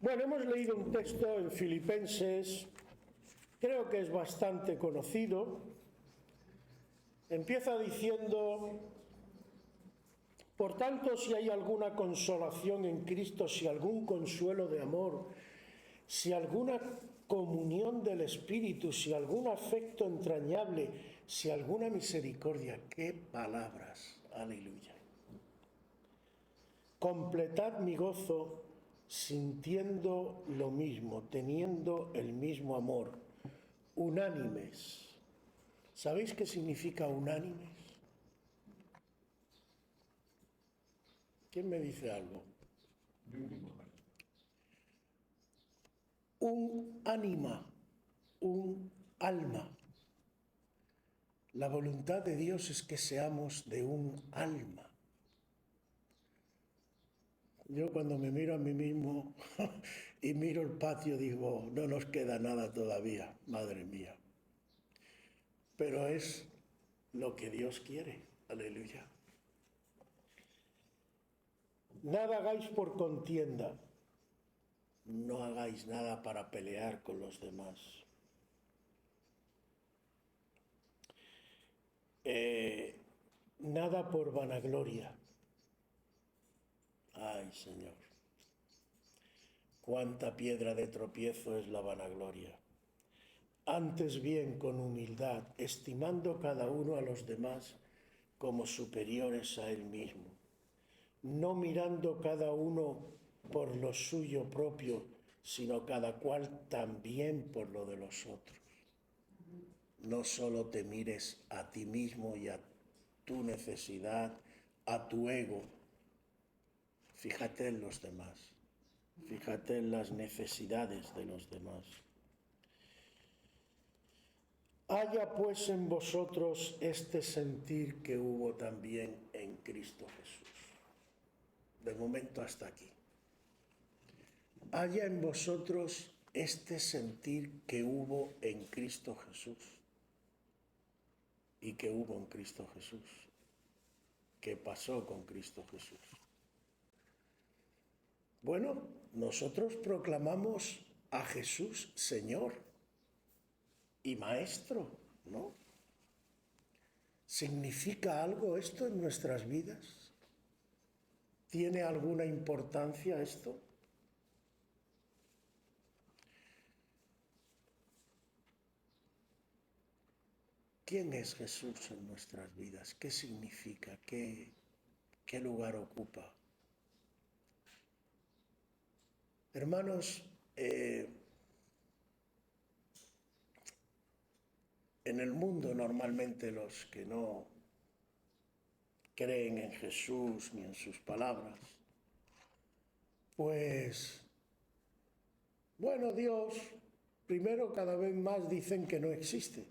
Bueno, hemos leído un texto en Filipenses, creo que es bastante conocido. Empieza diciendo: por tanto, si hay alguna consolación en Cristo, si algún consuelo de amor, si alguna comunión del Espíritu, si algún afecto entrañable, si alguna misericordia. ¡Qué palabras! Aleluya. Completad mi gozo sintiendo lo mismo, teniendo el mismo amor, unánimes. ¿Sabéis qué significa unánimes? ¿Quién me dice algo? Un ánima, un alma. La voluntad de Dios es que seamos de un alma. Yo cuando me miro a mí mismo y miro el patio digo, no nos queda nada todavía, madre mía. Pero es lo que Dios quiere, aleluya. Nada hagáis por contienda, no hagáis nada para pelear con los demás. Nada por vanagloria. Ay, Señor, cuánta piedra de tropiezo es la vanagloria. Antes bien con humildad, estimando cada uno a los demás como superiores a él mismo, no mirando cada uno por lo suyo propio, sino cada cual también por lo de los otros. No solo te mires a ti mismo y a tu necesidad, a tu ego. Fíjate en los demás, fíjate en las necesidades de los demás. Haya pues en vosotros este sentir que hubo también en Cristo Jesús. De momento hasta aquí. Haya en vosotros este sentir que hubo en Cristo Jesús. ¿Y que hubo en Cristo Jesús? ¿Qué pasó con Cristo Jesús? Bueno, nosotros proclamamos a Jesús Señor y Maestro, ¿no? ¿Significa algo esto en nuestras vidas? ¿Tiene alguna importancia esto? ¿Quién es Jesús en nuestras vidas? ¿Qué significa? ¿Qué lugar ocupa? Hermanos, en el mundo normalmente los que no creen en Jesús ni en sus palabras, pues, bueno, Dios, primero cada vez más dicen que no existe.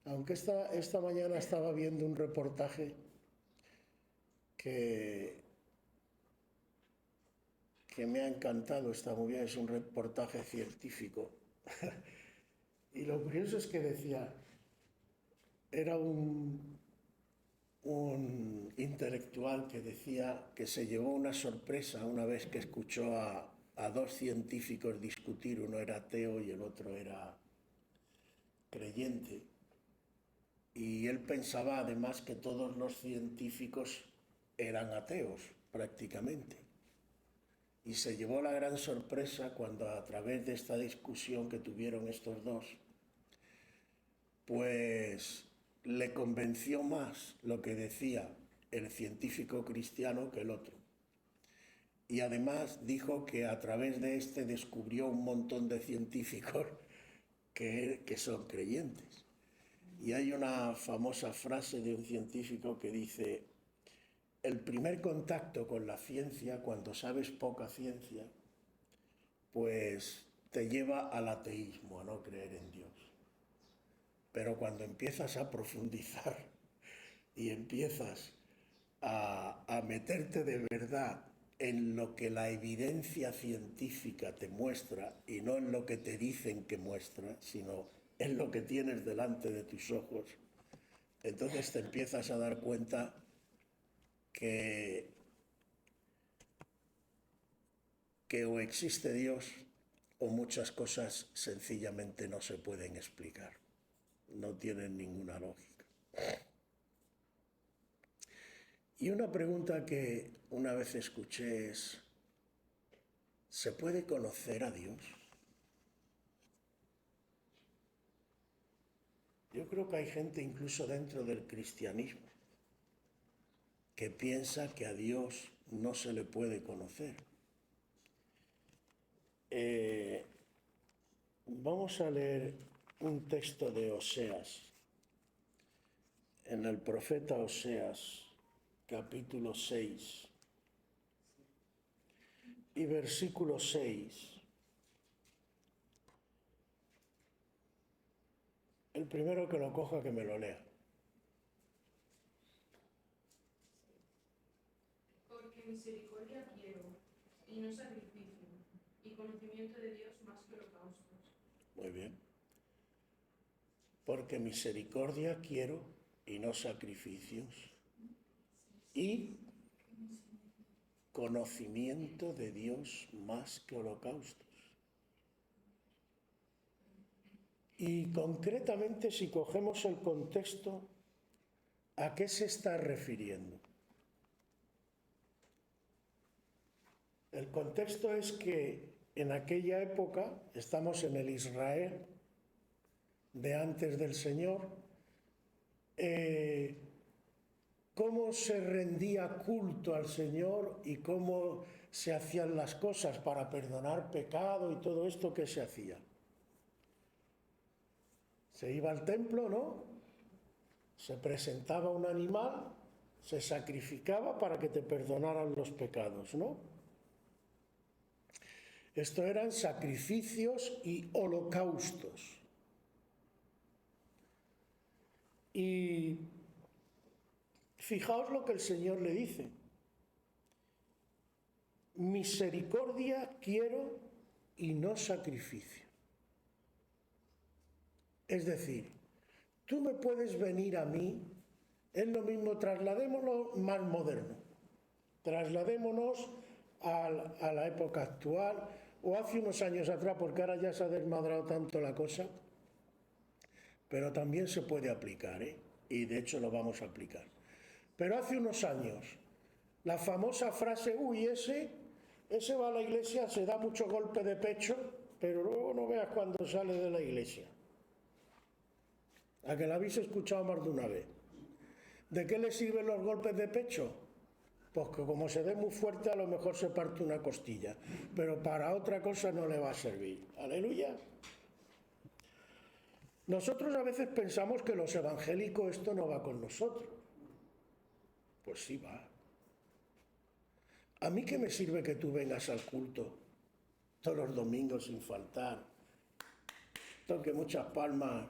Aunque esta mañana estaba viendo un reportaje que me ha encantado, está muy bien, es un reportaje científico. Y lo curioso es que decía, era un intelectual que decía que se llevó una sorpresa una vez que escuchó a dos científicos discutir, uno era ateo y el otro era creyente. Y él pensaba además que todos los científicos eran ateos prácticamente. Y se llevó la gran sorpresa cuando a través de esta discusión que tuvieron estos dos, pues le convenció más lo que decía el científico cristiano que el otro. Y además dijo que a través de este descubrió un montón de científicos que son creyentes. Y hay una famosa frase de un científico que dice: el primer contacto con la ciencia, cuando sabes poca ciencia, pues te lleva al ateísmo, a no creer en Dios. Pero cuando empiezas a profundizar y empiezas a meterte de verdad en lo que la evidencia científica te muestra y no en lo que te dicen que muestra, sino en lo que tienes delante de tus ojos, entonces te empiezas a dar cuenta que que o existe Dios o muchas cosas sencillamente no se pueden explicar. No tienen ninguna lógica. Y una pregunta que una vez escuché es, ¿se puede conocer a Dios? Yo creo que hay gente incluso dentro del cristianismo que piensa que a Dios no se le puede conocer. Vamos a leer un texto de Oseas, en el profeta Oseas, capítulo 6 y versículo 6. El primero que lo coja, que me lo lea. Porque misericordia quiero, y no sacrificio, y conocimiento de Dios más que holocaustos. Muy bien. Porque misericordia quiero y no sacrificios, y conocimiento de Dios más que holocaustos. Y concretamente, si cogemos el contexto, ¿a qué se está refiriendo? El contexto es que en aquella época, estamos en el Israel de antes del Señor, cómo se rendía culto al Señor y cómo se hacían las cosas para perdonar pecado y todo esto que se hacía. Se iba al templo, ¿no? Se presentaba un animal, se sacrificaba para que te perdonaran los pecados, ¿no? Esto eran sacrificios y holocaustos. Y fijaos lo que el Señor le dice. Misericordia quiero y no sacrificio. Es decir, tú me puedes venir a mí, es lo mismo, trasladémonos más moderno, trasladémonos a la época actual o hace unos años atrás, porque ahora ya se ha desmadrado tanto la cosa, pero también se puede aplicar, y de hecho lo vamos a aplicar. Pero hace unos años, la famosa frase, uy, ese va a la iglesia, se da mucho golpe de pecho, pero luego no veas cuando sale de la iglesia. ¿A que la habéis escuchado más de una vez? ¿De qué le sirven los golpes de pecho? Pues que como se dé muy fuerte, a lo mejor se parte una costilla, pero para otra cosa no le va a servir. Aleluya. Nosotros a veces pensamos que los evangélicos esto no va con nosotros. Pues sí va. ¿A mí qué me sirve que tú vengas al culto todos los domingos sin faltar? Toque muchas palmas,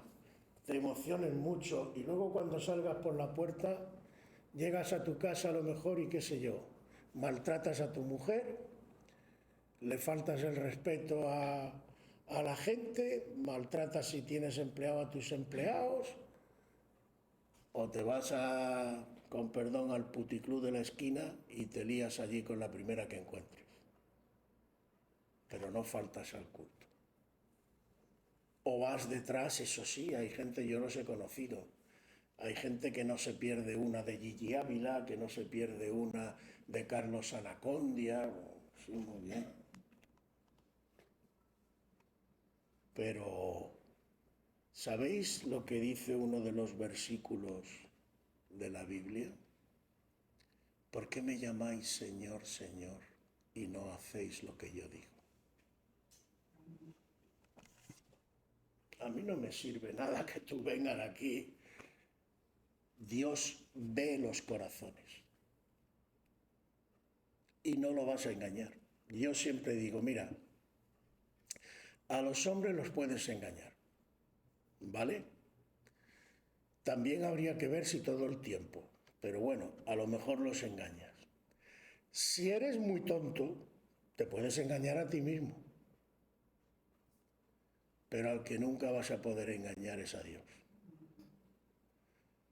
te emocionen mucho y luego cuando salgas por la puerta, llegas a tu casa a lo mejor y qué sé yo, maltratas a tu mujer, le faltas el respeto a la gente, maltratas si tienes empleado a tus empleados, o te vas con perdón, al puticlub de la esquina y te lías allí con la primera que encuentres. Pero no faltas al culto. O vas detrás, eso sí, hay gente, yo los he conocido, hay gente que no se pierde una de Gigi Ávila, que no se pierde una de Carlos Anacondia, sí, muy bien. Pero, ¿sabéis lo que dice uno de los versículos de la Biblia? ¿Por qué me llamáis Señor, Señor, y no hacéis lo que yo digo? A mí no me sirve nada que tú vengas aquí. Dios ve los corazones y no lo vas a engañar. Yo siempre digo, mira, a los hombres los puedes engañar, ¿vale? También habría que ver si todo el tiempo, pero bueno, a lo mejor los engañas. Si eres muy tonto, te puedes engañar a ti mismo, pero al que nunca vas a poder engañar es a Dios.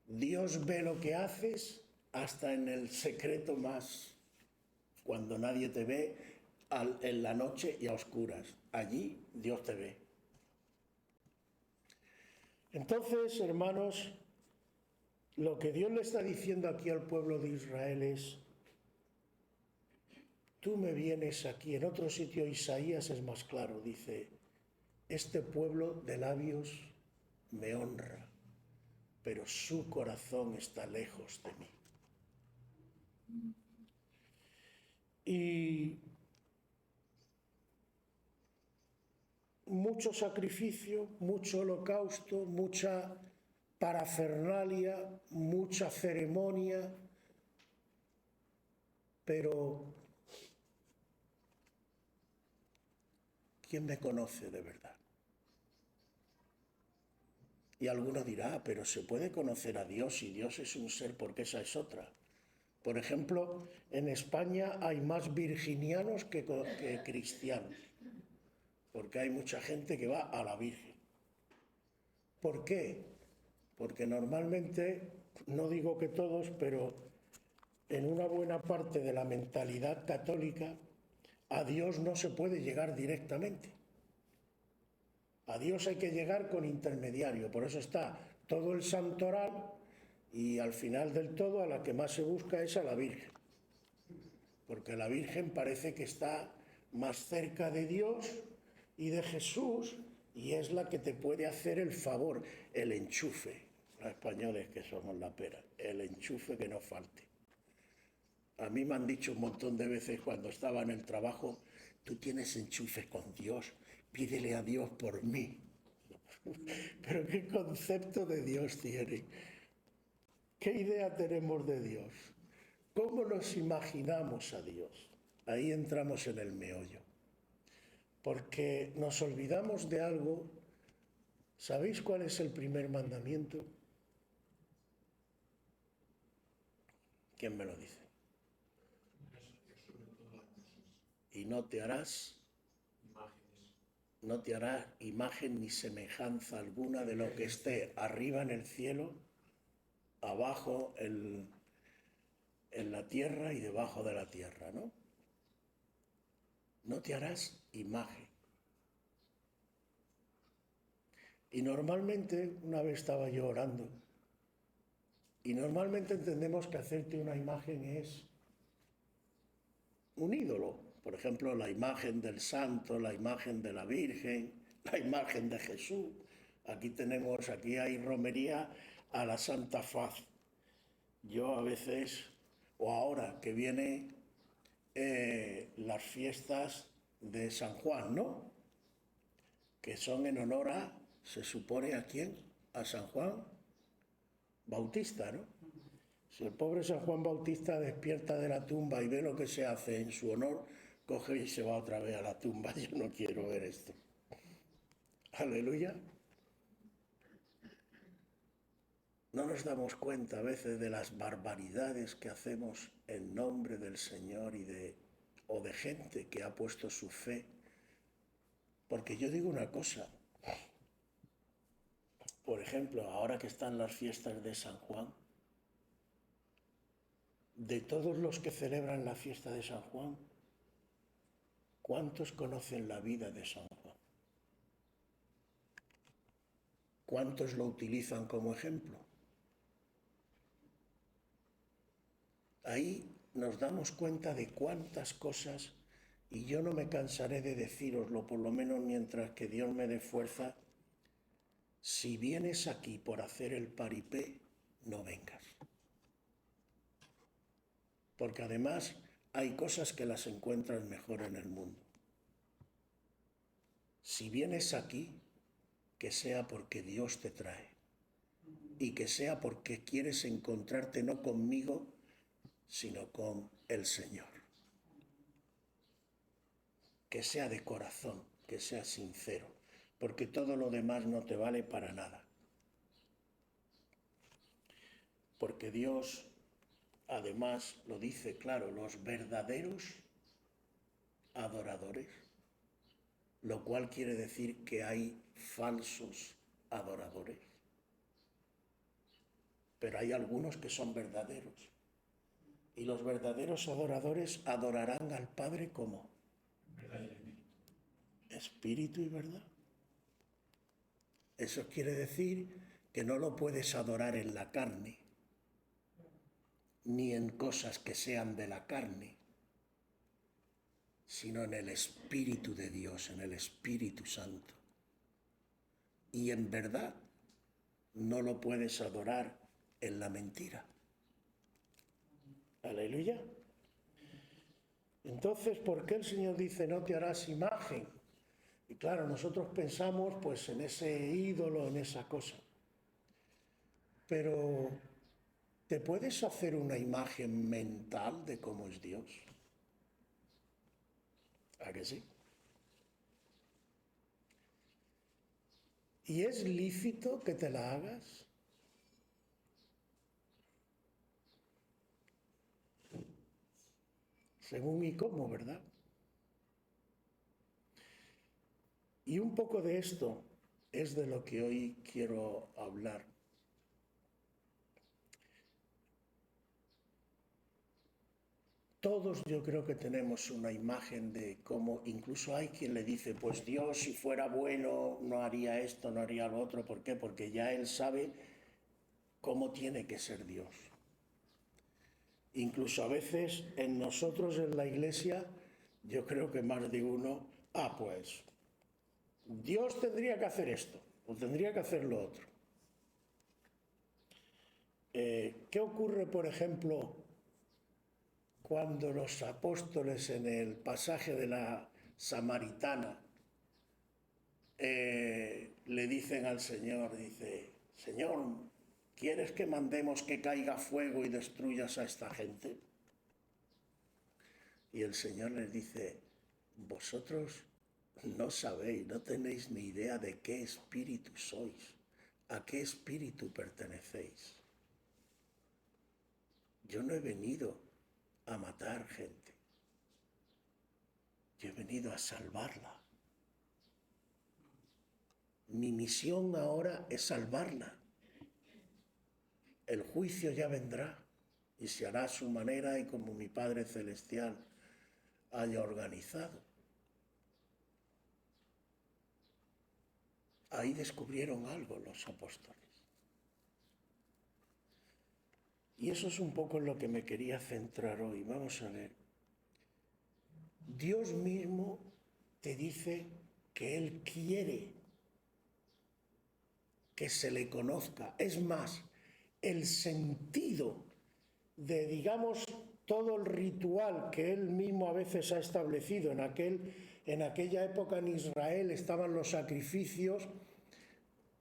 Dios ve lo que haces hasta en el secreto más, cuando nadie te ve, en la noche y a oscuras. Allí Dios te ve. Entonces, hermanos, lo que Dios le está diciendo aquí al pueblo de Israel es: tú me vienes aquí. En otro sitio Isaías es más claro, dice: este pueblo de labios me honra, pero su corazón está lejos de mí. Y mucho sacrificio, mucho holocausto, mucha parafernalia, mucha ceremonia, pero ¿quién me conoce de verdad? Y alguno dirá: pero se puede conocer a Dios y Dios es un ser, porque esa es otra. Por ejemplo, en España hay más virginianos que cristianos, porque hay mucha gente que va a la Virgen. ¿Por qué? Porque normalmente, no digo que todos, pero en una buena parte de la mentalidad católica, a Dios no se puede llegar directamente. A Dios hay que llegar con intermediario, por eso está todo el santoral, y al final del todo a la que más se busca es a la Virgen, porque la Virgen parece que está más cerca de Dios y de Jesús, y es la que te puede hacer el favor, el enchufe. Los españoles que somos la pera, el enchufe que no falte. A mí me han dicho un montón de veces cuando estaba en el trabajo: tú tienes enchufe con Dios, pídele a Dios por mí. Pero ¿qué concepto de Dios tiene? ¿Qué idea tenemos de Dios? ¿Cómo nos imaginamos a Dios? Ahí entramos en el meollo. Porque nos olvidamos de algo. ¿Sabéis cuál es el primer mandamiento? ¿Quién me lo dice? Y no te harás imagen ni semejanza alguna de lo que esté arriba en el cielo, abajo en la tierra y debajo de la tierra, ¿no? No te harás imagen. Y normalmente, una vez estaba yo orando, y normalmente entendemos que hacerte una imagen es un ídolo. Por ejemplo, la imagen del santo, la imagen de la Virgen, la imagen de Jesús. Aquí hay romería a la Santa Faz. Yo a veces, o ahora que viene las fiestas de San Juan, ¿no? Que son en honor a, se supone, ¿a quién? A San Juan Bautista, ¿no? Si el pobre San Juan Bautista despierta de la tumba y ve lo que se hace en su honor, coge y se va otra vez a la tumba. Yo no quiero ver esto. Aleluya. No nos damos cuenta a veces de las barbaridades que hacemos en nombre del Señor o de gente que ha puesto su fe. Porque yo digo una cosa. Por ejemplo, ahora que están las fiestas de San Juan, de todos los que celebran la fiesta de San Juan, ¿cuántos conocen la vida de San Juan? ¿Cuántos lo utilizan como ejemplo? Ahí nos damos cuenta de cuántas cosas, y yo no me cansaré de decíroslo, por lo menos mientras que Dios me dé fuerza: si vienes aquí por hacer el paripé, no vengas. Porque además hay cosas que las encuentras mejor en el mundo. Si vienes aquí, que sea porque Dios te trae, y que sea porque quieres encontrarte no conmigo, sino con el Señor. Que sea de corazón, que sea sincero, porque todo lo demás no te vale para nada. Porque Dios, además, lo dice claro: los verdaderos adoradores, lo cual quiere decir que hay falsos adoradores. Pero hay algunos que son verdaderos. Y los verdaderos adoradores adorarán al Padre ¿cómo? espíritu y verdad. Eso quiere decir que no lo puedes adorar en la carne, ni en cosas que sean de la carne, sino en el Espíritu de Dios, en el Espíritu Santo. Y en verdad no lo puedes adorar en la mentira. Aleluya. Entonces, ¿por qué el Señor dice no te harás imagen? Y claro, nosotros pensamos pues en ese ídolo, en esa cosa. Pero, ¿te puedes hacer una imagen mental de cómo es Dios? ¿A que sí? ¿Y es lícito que te la hagas? Según y cómo, ¿verdad? Y un poco de esto es de lo que hoy quiero hablar. Todos yo creo que tenemos una imagen de cómo, incluso hay quien le dice, pues Dios si fuera bueno no haría esto, no haría lo otro. ¿Por qué? Porque ya Él sabe cómo tiene que ser Dios. Incluso a veces en nosotros en la iglesia, yo creo que más de uno, pues Dios tendría que hacer esto o tendría que hacer lo otro. ¿Qué ocurre, por ejemplo, cuando los apóstoles en el pasaje de la Samaritana le dicen al Señor, dice, Señor, ¿quieres que mandemos que caiga fuego y destruyas a esta gente? Y el Señor les dice, vosotros no sabéis, no tenéis ni idea de qué espíritu sois, a qué espíritu pertenecéis. Yo no he venido a matar gente, yo he venido a salvarla. Mi misión ahora es salvarla. El juicio ya vendrá y se hará a su manera y como mi Padre Celestial haya organizado. Ahí descubrieron algo los apóstoles. Y eso es un poco en lo que me quería centrar hoy. Vamos a ver. Dios mismo te dice que Él quiere que se le conozca. Es más, el sentido de, digamos, todo el ritual que Él mismo a veces ha establecido. En aquella época en Israel estaban los sacrificios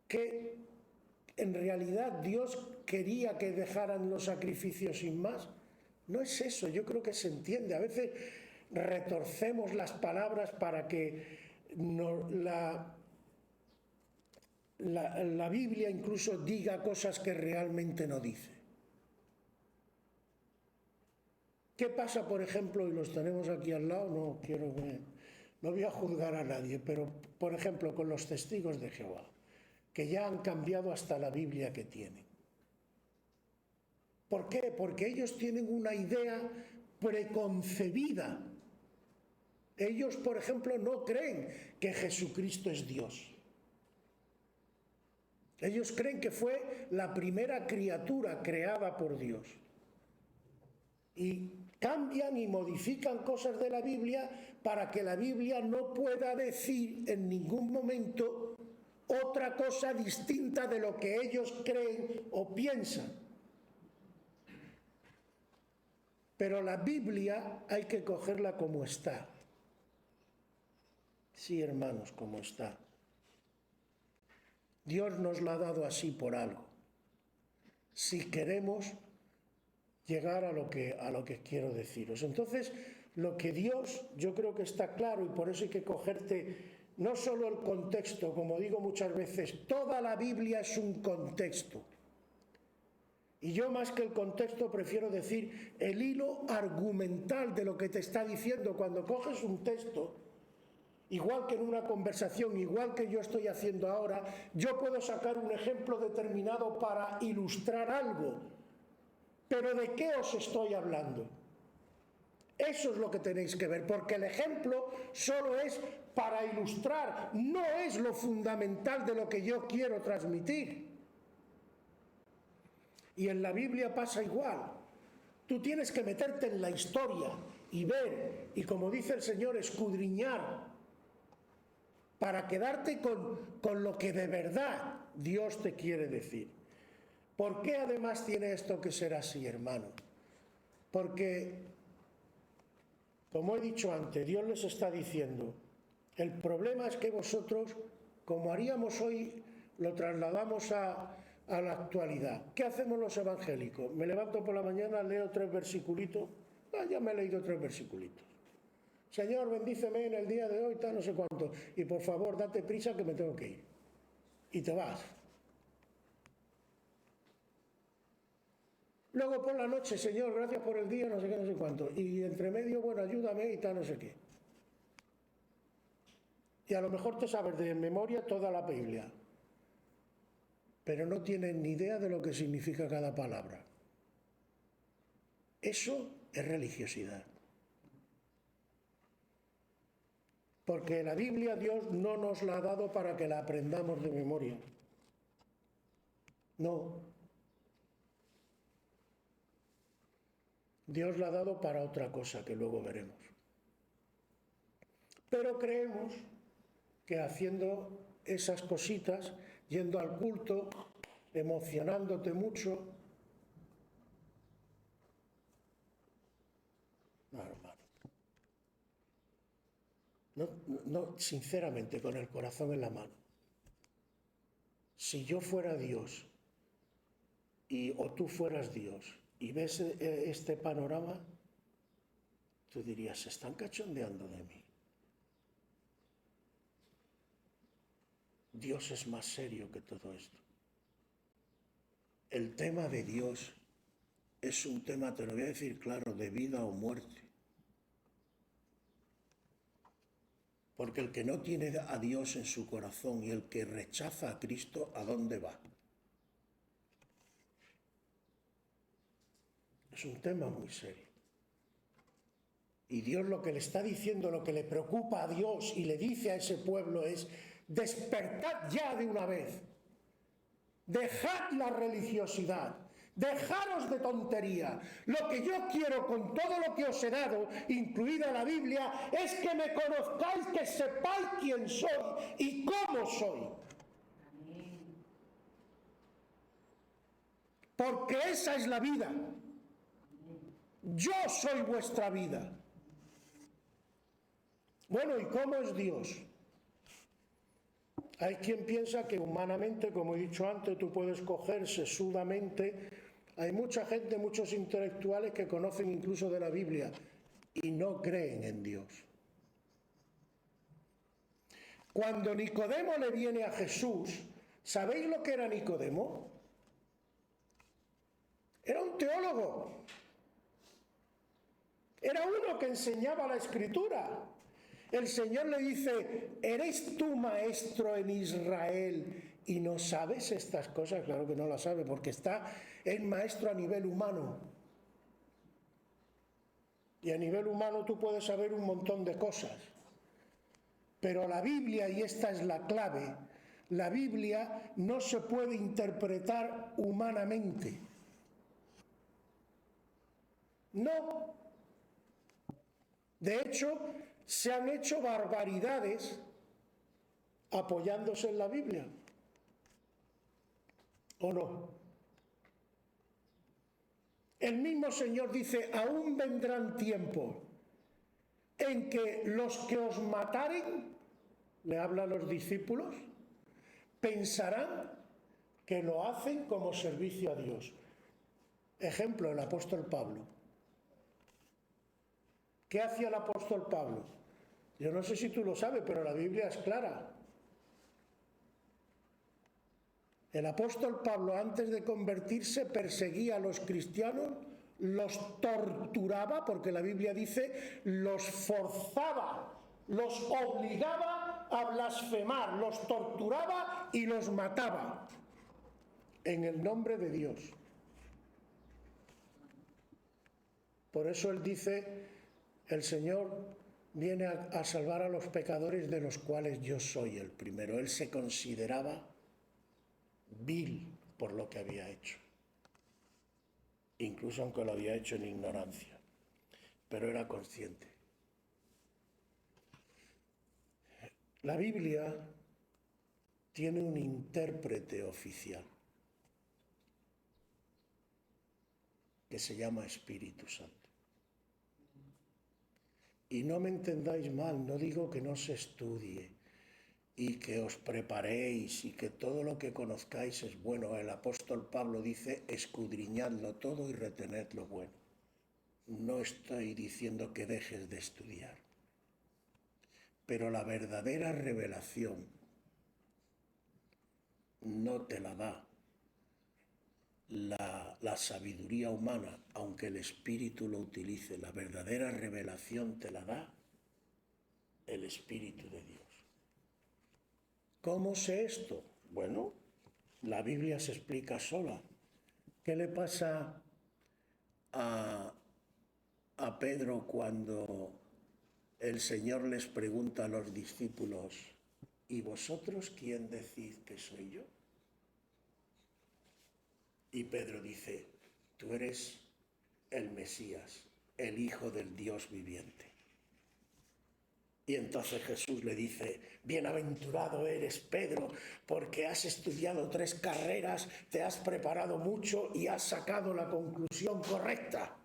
que en realidad Dios quería que dejaran los sacrificios sin más. No es eso, yo creo que se entiende. A veces retorcemos las palabras para que la Biblia incluso diga cosas que realmente no dice. ¿Qué pasa, por ejemplo, y los tenemos aquí al lado? No voy a juzgar a nadie, pero por ejemplo con los testigos de Jehová, que ya han cambiado hasta la Biblia que tienen. ¿Por qué? Porque ellos tienen una idea preconcebida. Ellos, por ejemplo, no creen que Jesucristo es Dios. Ellos creen que fue la primera criatura creada por Dios. Y cambian y modifican cosas de la Biblia para que la Biblia no pueda decir en ningún momento otra cosa distinta de lo que ellos creen o piensan. Pero la Biblia hay que cogerla como está. Sí, hermanos, como está. Dios nos la ha dado así por algo. Si queremos llegar a lo que quiero deciros. Entonces, lo que Dios, yo creo que está claro, y por eso hay que cogerte no solo el contexto, como digo muchas veces, toda la Biblia es un contexto. Y yo más que el contexto prefiero decir el hilo argumental de lo que te está diciendo. Cuando coges un texto, igual que en una conversación, igual que yo estoy haciendo ahora, yo puedo sacar un ejemplo determinado para ilustrar algo. ¿Pero de qué os estoy hablando? Eso es lo que tenéis que ver, porque el ejemplo solo es para ilustrar, no es lo fundamental de lo que yo quiero transmitir. Y en la Biblia pasa igual. Tú tienes que meterte en la historia y ver, y como dice el Señor, escudriñar, para quedarte con lo que de verdad Dios te quiere decir. ¿Por qué además tiene esto que ser así, hermano? Porque, como he dicho antes, Dios les está diciendo, el problema es que vosotros, como haríamos hoy, lo trasladamos a la actualidad. ¿Qué hacemos los evangélicos? Me levanto por la mañana, leo 3 versiculitos, ya me he leído 3 versiculitos. Señor, bendíceme en el día de hoy, tal, no sé cuánto, y por favor, date prisa que me tengo que ir. Y te vas. Luego por la noche, Señor, gracias por el día, no sé qué, no sé cuánto. Y entre medio, bueno, ayúdame y tal, no sé qué. Y a lo mejor te sabes de memoria toda la Biblia, pero no tienes ni idea de lo que significa cada palabra. Eso es religiosidad. Porque la Biblia Dios no nos la ha dado para que la aprendamos de memoria. No. Dios la ha dado para otra cosa que luego veremos. Pero creemos que haciendo esas cositas, yendo al culto, emocionándote mucho, no, hermano. No, sinceramente, con el corazón en la mano. Si yo fuera Dios o tú fueras Dios y ves este panorama, tú dirías, se están cachondeando de mí. Dios es más serio que todo esto. El tema de Dios es un tema, te lo voy a decir claro, de vida o muerte. Porque el que no tiene a Dios en su corazón y el que rechaza a Cristo, ¿a dónde va? Es un tema muy serio. Y Dios lo que le está diciendo, lo que le preocupa a Dios y le dice a ese pueblo es, despertad ya de una vez. Dejad la religiosidad. Dejaros de tontería. Lo que yo quiero con todo lo que os he dado, incluida la Biblia, es que me conozcáis, que sepáis quién soy y cómo soy. Porque esa es la vida. Yo soy vuestra vida. Bueno, ¿y cómo es Dios? Hay quien piensa que humanamente, como he dicho antes, tú puedes coger sesudamente. Hay mucha gente, muchos intelectuales que conocen incluso de la Biblia y no creen en Dios. Cuando Nicodemo le viene a Jesús, ¿sabéis lo que era Nicodemo? Era un teólogo. Era uno que enseñaba la Escritura. El Señor le dice, ¿eres tú maestro en Israel y no sabes estas cosas? Claro que no las sabe, porque está el maestro a nivel humano. Y a nivel humano tú puedes saber un montón de cosas. Pero la Biblia, y esta es la clave, la Biblia no se puede interpretar humanamente. No. De hecho, se han hecho barbaridades apoyándose en la Biblia. ¿O no? El mismo Señor dice, aún vendrán tiempos en que los que os mataren, le habla a los discípulos, pensarán que lo hacen como servicio a Dios. Ejemplo, el apóstol Pablo. ¿Qué hacía el apóstol Pablo? Yo no sé si tú lo sabes, pero la Biblia es clara. El apóstol Pablo, antes de convertirse, perseguía a los cristianos, los torturaba, porque la Biblia dice, los forzaba, los obligaba a blasfemar, los torturaba y los mataba en el nombre de Dios. Por eso él dice, el Señor viene a salvar a los pecadores, de los cuales yo soy el primero. Él se consideraba vil por lo que había hecho, incluso aunque lo había hecho en ignorancia, pero era consciente. La Biblia tiene un intérprete oficial que se llama Espíritu Santo. Y no me entendáis mal, no digo que no se estudie y que os preparéis y que todo lo que conozcáis es bueno. El apóstol Pablo dice, escudriñadlo todo y retened lo bueno. No estoy diciendo que dejes de estudiar, pero la verdadera revelación no te la da la sabiduría humana, aunque el Espíritu lo utilice. La verdadera revelación te la da el Espíritu de Dios. ¿Cómo sé esto? Bueno, la Biblia se explica sola. ¿Qué le pasa a Pedro cuando el Señor les pregunta a los discípulos, ¿y vosotros quién decís que soy yo? Y Pedro dice, tú eres el Mesías, el Hijo del Dios viviente. Y entonces Jesús le dice, bienaventurado eres, Pedro, porque has estudiado 3 carreras, te has preparado mucho y has sacado la conclusión correcta.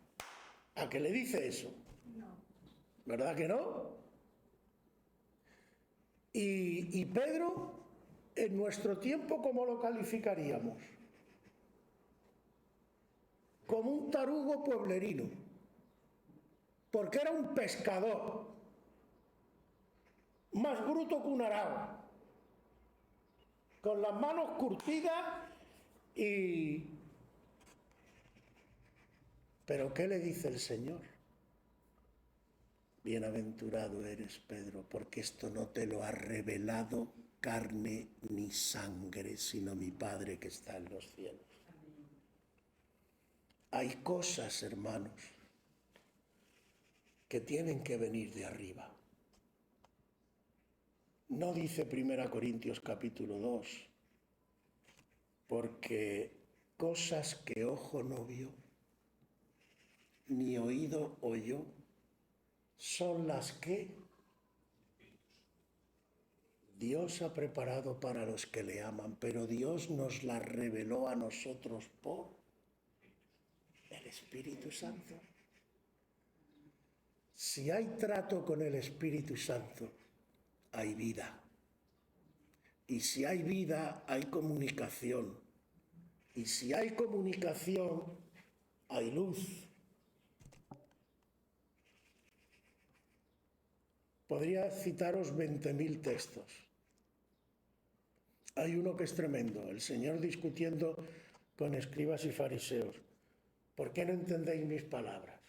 ¿A qué le dice eso? No. ¿Verdad que no? Y Pedro, en nuestro tiempo, ¿cómo lo calificaríamos? Como un tarugo pueblerino, porque era un pescador, más bruto que un arao, con las manos curtidas y... ¿Pero qué le dice el Señor? Bienaventurado eres, Pedro, porque esto no te lo ha revelado carne ni sangre, sino mi Padre que está en los cielos. Hay cosas, hermanos, que tienen que venir de arriba. No dice 1 Corintios capítulo 2, porque cosas que ojo no vio, ni oído oyó, son las que Dios ha preparado para los que le aman, pero Dios nos las reveló a nosotros por el Espíritu Santo. Si hay trato con el Espíritu Santo, hay vida. Y si hay vida, hay comunicación. Y si hay comunicación, hay luz. Podría citaros 20.000 textos. Hay uno que es tremendo, el Señor discutiendo con escribas y fariseos. ¿Por qué no entendéis mis palabras?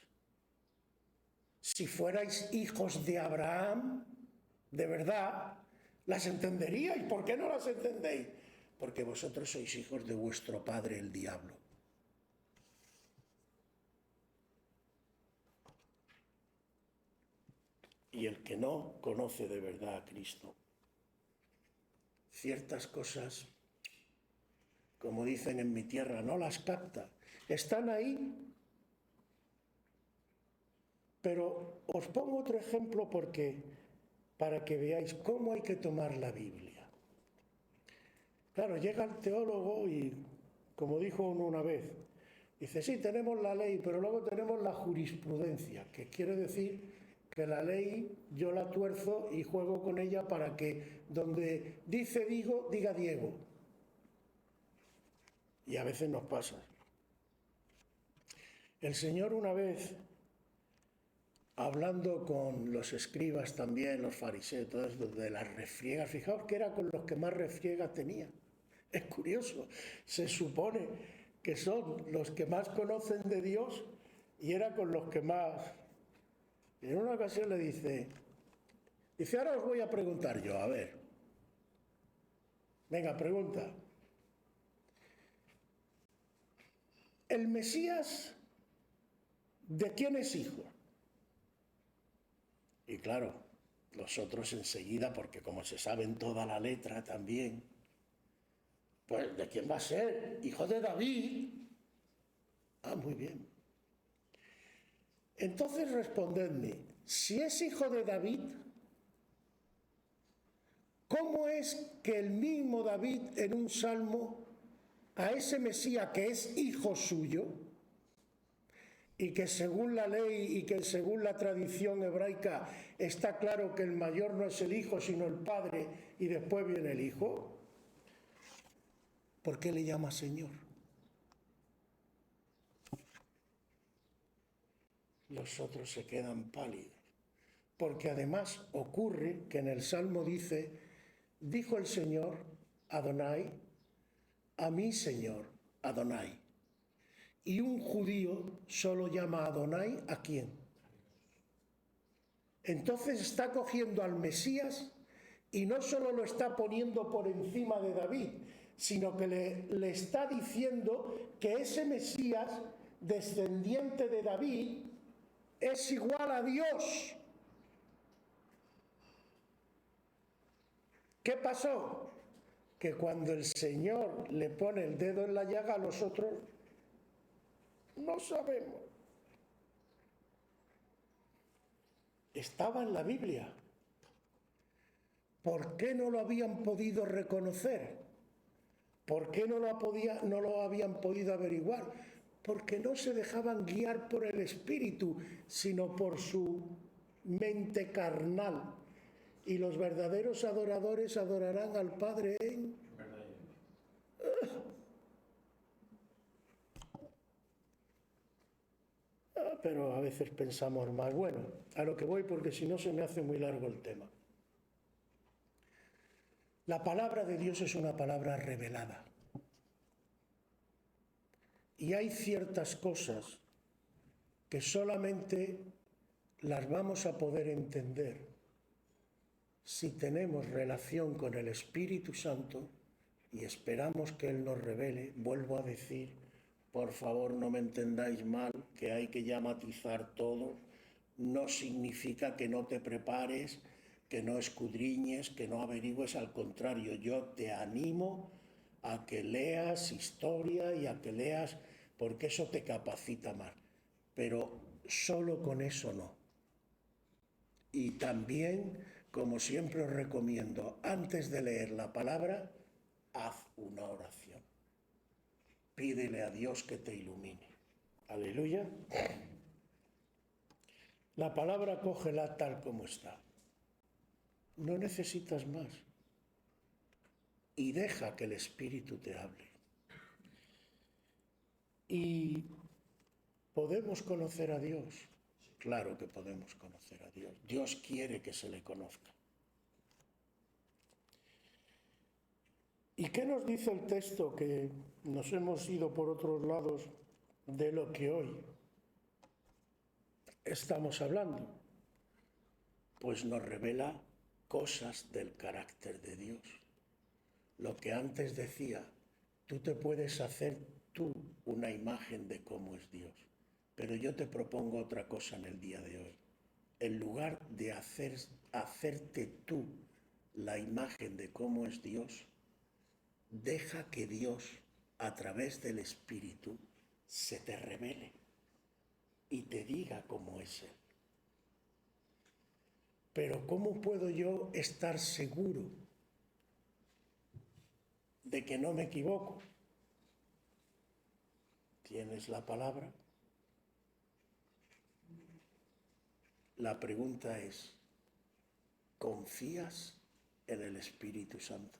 Si fuerais hijos de Abraham, de verdad, las entenderíais. ¿Por qué no las entendéis? Porque vosotros sois hijos de vuestro padre, el diablo. Y el que no conoce de verdad a Cristo, ciertas cosas, como dicen en mi tierra, no las capta. Están ahí. Pero os pongo otro ejemplo para que veáis cómo hay que tomar la Biblia. Claro, llega el teólogo y, como dijo uno una vez, dice, sí, tenemos la ley, pero luego tenemos la jurisprudencia, que quiere decir que la ley yo la tuerzo y juego con ella para que donde dice digo, diga Diego. Y a veces nos pasa. El Señor una vez, hablando con los escribas también, los fariseos, todo esto de las refriegas, fijaos que era con los que más refriegas tenía. Es curioso, se supone que son los que más conocen de Dios y era con los que más... En una ocasión le dice, ahora os voy a preguntar yo, a ver. Venga, pregunta. ¿El Mesías de quién es hijo? Y claro, los otros enseguida, porque como se saben toda la letra también, pues ¿de quién va a ser? Hijo de David. Ah, muy bien. Entonces respondedme, si es hijo de David, ¿cómo es que el mismo David en un salmo a ese Mesías que es hijo suyo y que según la ley y que según la tradición hebraica está claro que el mayor no es el hijo sino el padre y después viene el hijo? ¿Por qué le llama Señor? Los otros se quedan pálidos, porque además ocurre que en el Salmo dice, dijo el Señor, Adonai, a mí Señor, Adonai. Y un judío solo llama Adonai ¿a quién? Entonces está cogiendo al Mesías y no solo lo está poniendo por encima de David, sino que le está diciendo que ese Mesías, descendiente de David, es igual a Dios. ¿Qué pasó? Que cuando el Señor le pone el dedo en la llaga, los otros no sabemos. Estaba en la Biblia. ¿Por qué no lo habían podido reconocer? ¿Por qué no lo habían podido averiguar? Porque no se dejaban guiar por el Espíritu, sino por su mente carnal. Y los verdaderos adoradores adorarán al Padre en... Pero a veces pensamos más. Bueno, a lo que voy porque si no se me hace muy largo el tema. La palabra de Dios es una palabra revelada. Y hay ciertas cosas que solamente las vamos a poder entender si tenemos relación con el Espíritu Santo y esperamos que Él nos revele. Vuelvo a decir, por favor no me entendáis mal, que hay que ya matizar todo. No significa que no te prepares, que no escudriñes, que no averigües, al contrario, yo te animo a que leas historia y a que leas, porque eso te capacita más, pero solo con eso no. Y también, como siempre os recomiendo, antes de leer la palabra, haz una oración. Pídele a Dios que te ilumine. Aleluya. La palabra cógela tal como está. No necesitas más. Y deja que el Espíritu te hable. ¿Y podemos conocer a Dios? Claro que podemos conocer a Dios. Dios quiere que se le conozca. ¿Y qué nos dice el texto, que nos hemos ido por otros lados de lo que hoy estamos hablando? Pues nos revela cosas del carácter de Dios. Lo que antes decía, tú te puedes hacer tú una imagen de cómo es Dios, pero yo te propongo otra cosa en el día de hoy. En lugar de hacerte tú la imagen de cómo es Dios, deja que Dios, a través del Espíritu, se te revele y te diga cómo es Él. Pero ¿cómo puedo yo estar seguro de que no me equivoco? ¿Tienes la palabra? La pregunta es, ¿confías en el Espíritu Santo?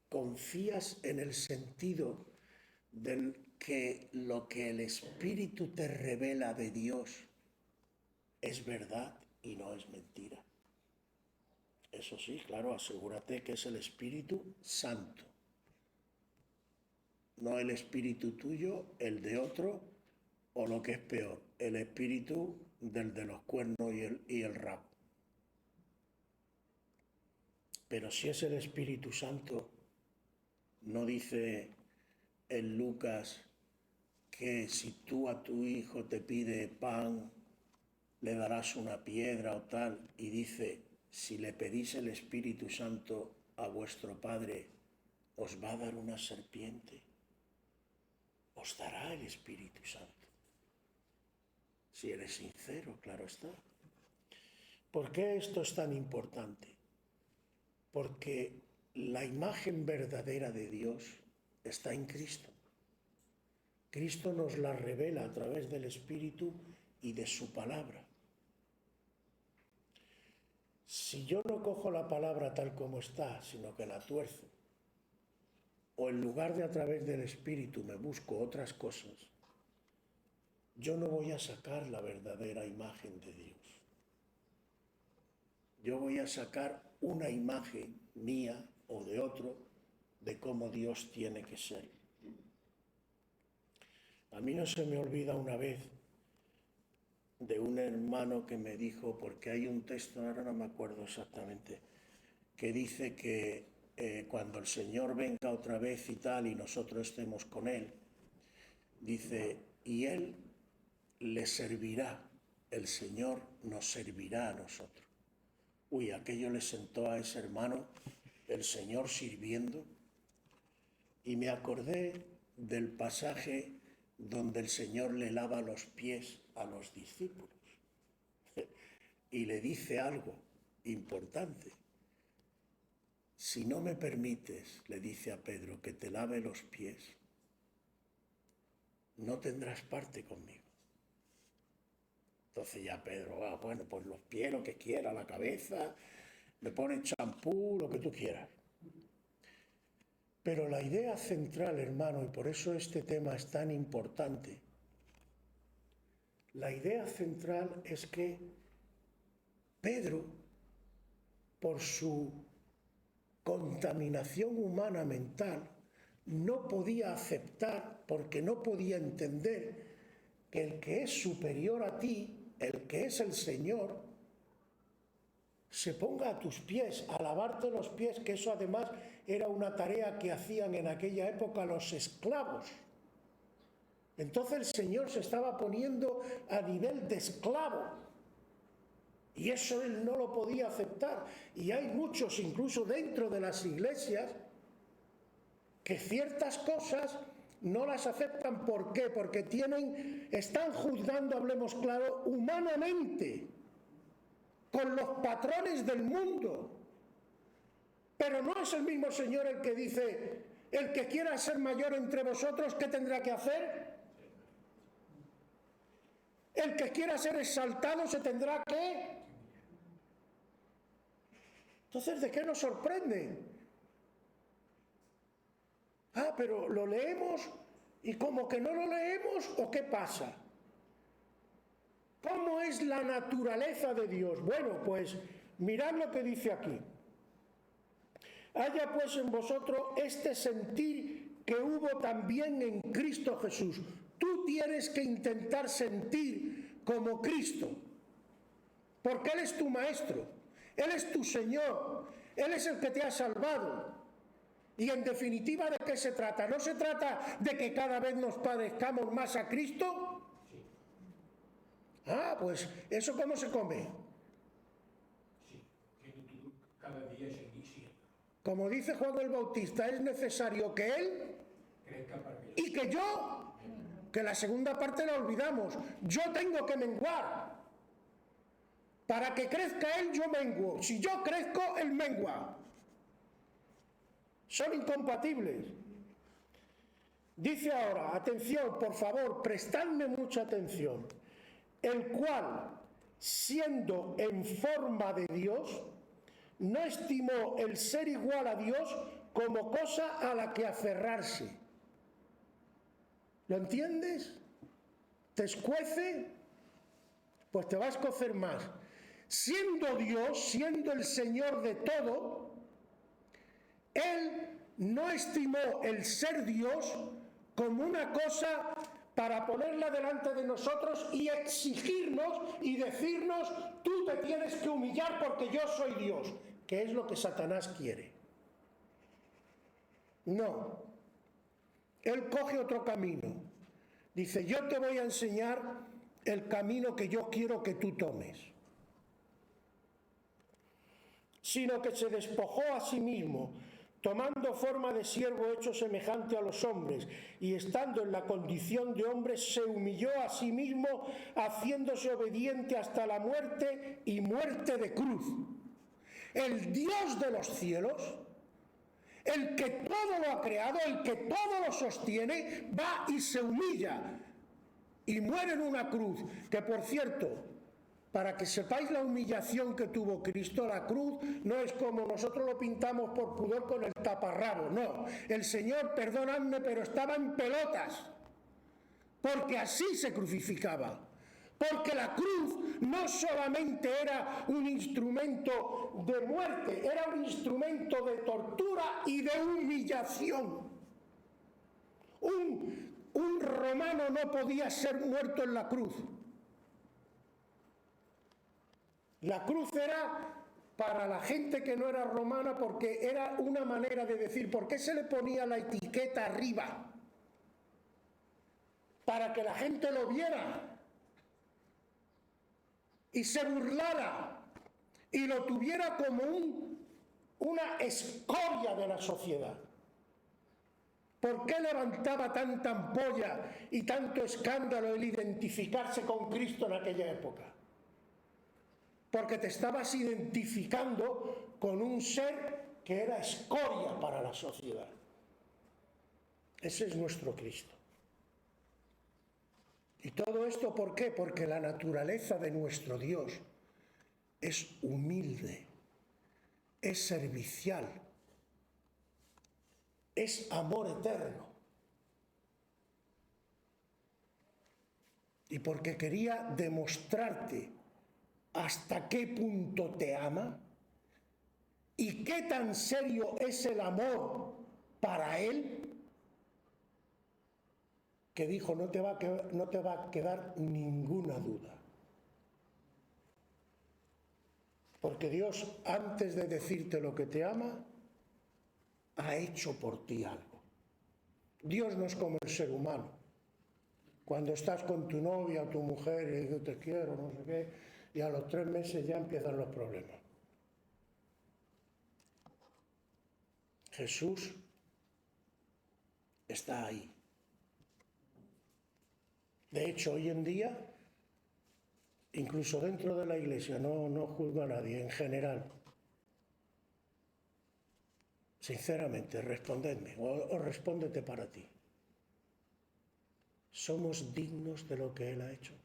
¿Confías en el sentido del que lo que el Espíritu te revela de Dios es verdad y no es mentira? Eso sí, claro, asegúrate que es el Espíritu Santo. No el espíritu tuyo, el de otro, o lo que es peor, el espíritu del de los cuernos y el rabo. Pero si es el Espíritu Santo, no dice en Lucas que si tú a tu hijo te pide pan, le darás una piedra o tal, y dice, si le pedís el Espíritu Santo a vuestro Padre, os va a dar una serpiente. Os dará el Espíritu Santo. Si eres sincero, claro está. ¿Por qué esto es tan importante? Porque la imagen verdadera de Dios está en Cristo. Cristo nos la revela a través del Espíritu y de su palabra. Si yo no cojo la palabra tal como está, sino que la tuerzo, o en lugar de a través del Espíritu me busco otras cosas, yo no voy a sacar la verdadera imagen de Dios. Yo voy a sacar una imagen mía o de otro de cómo Dios tiene que ser. A mí no se me olvida una vez de un hermano que me dijo, porque hay un texto, ahora no me acuerdo exactamente, que dice que cuando el Señor venga otra vez y tal, y nosotros estemos con Él, dice, y Él le servirá, el Señor nos servirá a nosotros. Uy, aquello le sentó a ese hermano, el Señor sirviendo, y me acordé del pasaje donde el Señor le lava los pies a los discípulos y le dice algo importante. Si no me permites, le dice a Pedro, que te lave los pies, no tendrás parte conmigo. Entonces ya Pedro, bueno, pues los pies, lo que quiera, la cabeza, me pone champú, lo que tú quieras. Pero la idea central, hermano, y por eso este tema es tan importante, la idea central es que Pedro, por su contaminación humana mental, no podía aceptar, porque no podía entender que el que es superior a ti, el que es el Señor, se ponga a tus pies, a lavarte los pies, que eso además era una tarea que hacían en aquella época los esclavos. Entonces el Señor se estaba poniendo a nivel de esclavo, y eso él no lo podía aceptar. Y hay muchos, incluso dentro de las iglesias, que ciertas cosas no las aceptan. ¿Por qué? Porque están juzgando, hablemos claro, humanamente, con los patrones del mundo. Pero no es el mismo Señor el que dice, el que quiera ser mayor entre vosotros, ¿qué tendrá que hacer? El que quiera ser exaltado se tendrá que... Entonces, ¿de qué nos sorprende? Pero lo leemos y como que no lo leemos, ¿o qué pasa? ¿Cómo es la naturaleza de Dios? Bueno, pues mirad lo que dice aquí. Haya pues en vosotros este sentir que hubo también en Cristo Jesús. Tú tienes que intentar sentir como Cristo, porque Él es tu maestro, Él es tu Señor, Él es el que te ha salvado. Y en definitiva, ¿de qué se trata? ¿No se trata de que cada vez nos parezcamos más a Cristo? Pues ¿eso cómo se come? Sí, que tú cada día seguís siendo. Como dice Juan el Bautista, es necesario que Él Crezca para mí. y que yo, que la segunda parte la olvidamos, yo tengo que menguar. Para que crezca Él, yo menguo. Si yo crezco, Él mengua. Son incompatibles. Dice ahora, atención, por favor, prestadme mucha atención. El cual, siendo en forma de Dios, no estimó el ser igual a Dios como cosa a la que aferrarse. ¿Lo entiendes? ¿Te escuece? Pues te va a escocer más. Siendo Dios, siendo el Señor de todo, Él no estimó el ser Dios como una cosa para ponerla delante de nosotros y exigirnos y decirnos, tú te tienes que humillar porque yo soy Dios, que es lo que Satanás quiere. No. Él coge otro camino. Dice, yo te voy a enseñar el camino que yo quiero que tú tomes, sino que se despojó a sí mismo, tomando forma de siervo hecho semejante a los hombres, y estando en la condición de hombre, se humilló a sí mismo, haciéndose obediente hasta la muerte y muerte de cruz. El Dios de los cielos, el que todo lo ha creado, el que todo lo sostiene, va y se humilla y muere en una cruz, que por cierto, para que sepáis la humillación que tuvo Cristo, la cruz no es como nosotros lo pintamos por pudor con el taparrabo, no. El Señor, perdonadme, pero estaba en pelotas, porque así se crucificaba. Porque la cruz no solamente era un instrumento de muerte, era un instrumento de tortura y de humillación. Un romano no podía ser muerto en la cruz. La cruz era para la gente que no era romana, porque era una manera de decir, ¿por qué se le ponía la etiqueta arriba? Para que la gente lo viera y se burlara y lo tuviera como una escoria de la sociedad. ¿Por qué levantaba tanta ampolla y tanto escándalo el identificarse con Cristo en aquella época? Porque te estabas identificando con un ser que era escoria para la sociedad. Ese es nuestro Cristo. ¿Y todo esto por qué? Porque la naturaleza de nuestro Dios es humilde, es servicial, es amor eterno. Y porque quería demostrarte hasta qué punto te ama y qué tan serio es el amor para Él, que dijo, no te va a quedar ninguna duda. Porque Dios, antes de decirte lo que te ama, ha hecho por ti algo. Dios no es como el ser humano. Cuando estás con tu novia o tu mujer y dices, te quiero, no sé qué, y a los 3 meses ya empiezan los problemas. Jesús está ahí. De hecho, hoy en día, incluso dentro de la Iglesia, no juzgo a nadie, en general. Sinceramente, respondedme, o respóndete para ti. ¿Somos dignos de lo que Él ha hecho?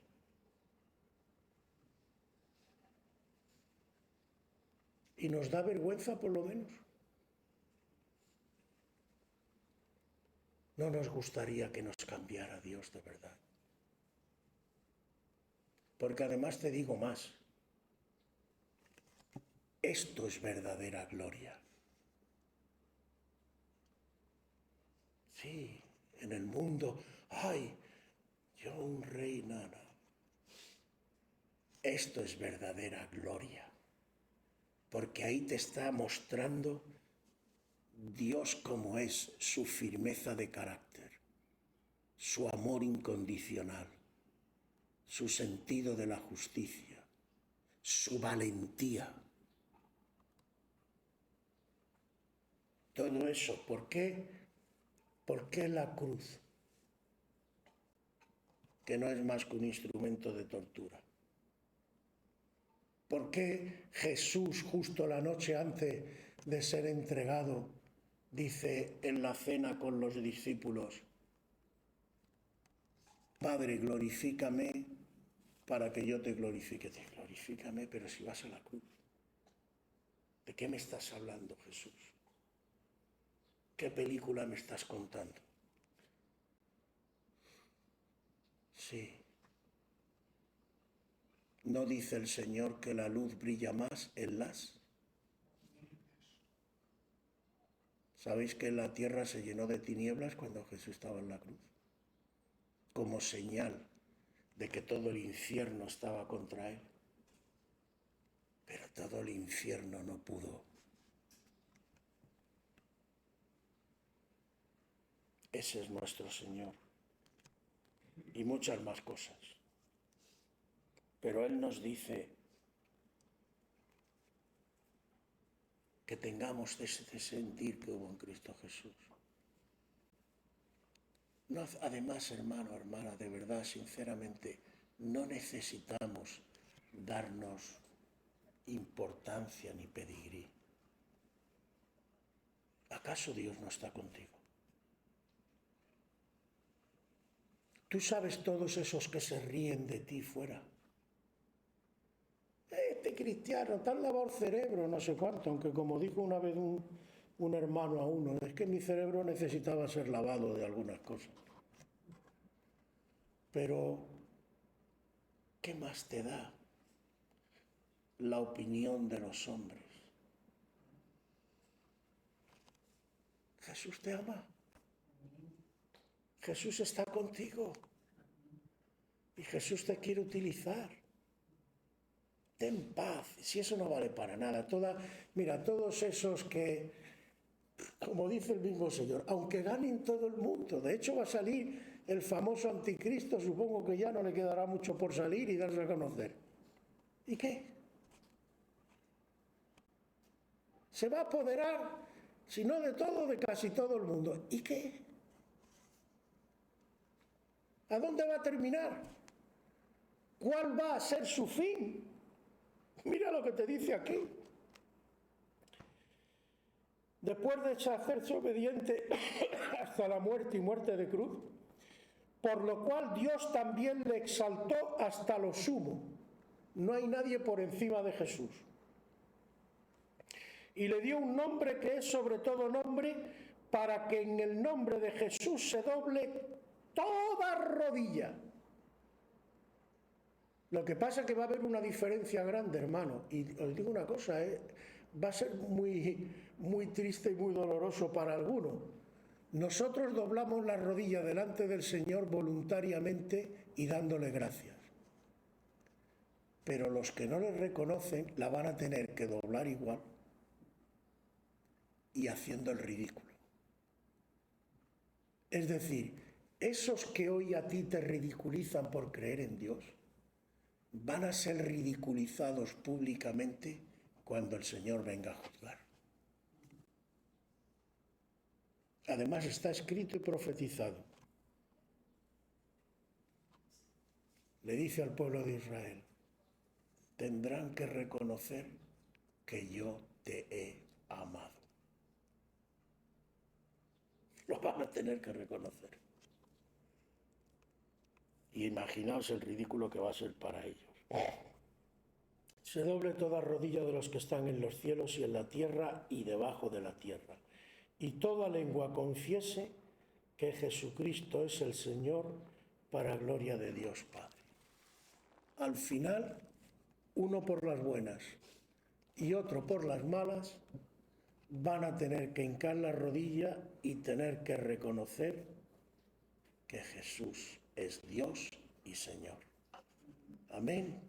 ¿Y nos da vergüenza, por lo menos? ¿No nos gustaría que nos cambiara Dios de verdad? Porque además te digo más, esto es verdadera gloria. Sí, en el mundo, ¡ay! Yo un rey, nada. Esto es verdadera gloria, porque ahí te está mostrando Dios como es, su firmeza de carácter, su amor incondicional, su sentido de la justicia, su valentía. Todo eso, ¿por qué? ¿Por qué la cruz? Que no es más que un instrumento de tortura. ¿Por qué Jesús, justo la noche antes de ser entregado, dice en la cena con los discípulos, Padre, glorifícame para que yo te glorifique? Glorifícame, pero si vas a la cruz. ¿De qué me estás hablando, Jesús? ¿Qué película me estás contando? Sí. ¿No dice el Señor que la luz brilla más en las? ¿Sabéis que la tierra se llenó de tinieblas cuando Jesús estaba en la cruz? Como señal de que todo el infierno estaba contra él. Pero todo el infierno no pudo. Ese es nuestro Señor. Y muchas más cosas. Pero Él nos dice que tengamos ese sentir que hubo en Cristo Jesús. No, además, hermano, hermana, de verdad, sinceramente, no necesitamos darnos importancia ni pedigrí. ¿Acaso Dios no está contigo? Tú sabes todos esos que se ríen de ti fuera. Este cristiano, te han lavado el cerebro, no sé cuánto, aunque como dijo una vez un hermano a uno, es que mi cerebro necesitaba ser lavado de algunas cosas. Pero, ¿qué más te da la opinión de los hombres? Jesús te ama. Jesús está contigo. Y Jesús te quiere utilizar. Ten paz. Si eso no vale para nada. Mira, todos esos que, como dice el mismo Señor, aunque ganen todo el mundo, de hecho va a salir el famoso anticristo, supongo que ya no le quedará mucho por salir y darse a conocer. ¿Y qué? Se va a apoderar, si no de todo, de casi todo el mundo. ¿Y qué? ¿A dónde va a terminar? ¿Cuál va a ser su fin? Mira lo que te dice aquí. Después de hacerse obediente hasta la muerte y muerte de cruz, por lo cual Dios también le exaltó hasta lo sumo. No hay nadie por encima de Jesús. Y le dio un nombre que es sobre todo nombre, para que en el nombre de Jesús se doble toda rodilla. Lo que pasa es que va a haber una diferencia grande, hermano. Y os digo una cosa, va a ser muy, muy triste y muy doloroso para algunos. Nosotros doblamos la rodilla delante del Señor voluntariamente y dándole gracias. Pero los que no le reconocen la van a tener que doblar igual y haciendo el ridículo. Es decir, esos que hoy a ti te ridiculizan por creer en Dios, van a ser ridiculizados públicamente cuando el Señor venga a juzgar. Además está escrito y profetizado. Le dice al pueblo de Israel, tendrán que reconocer que yo te he amado. Lo van a tener que reconocer. Y imaginaos el ridículo que va a ser para ellos. Se doble toda rodilla de los que están en los cielos y en la tierra y debajo de la tierra. Y toda lengua confiese que Jesucristo es el Señor, para gloria de Dios Padre. Al final, uno por las buenas y otro por las malas, van a tener que hincar la rodilla y tener que reconocer que Jesús es Dios y Señor. Amén.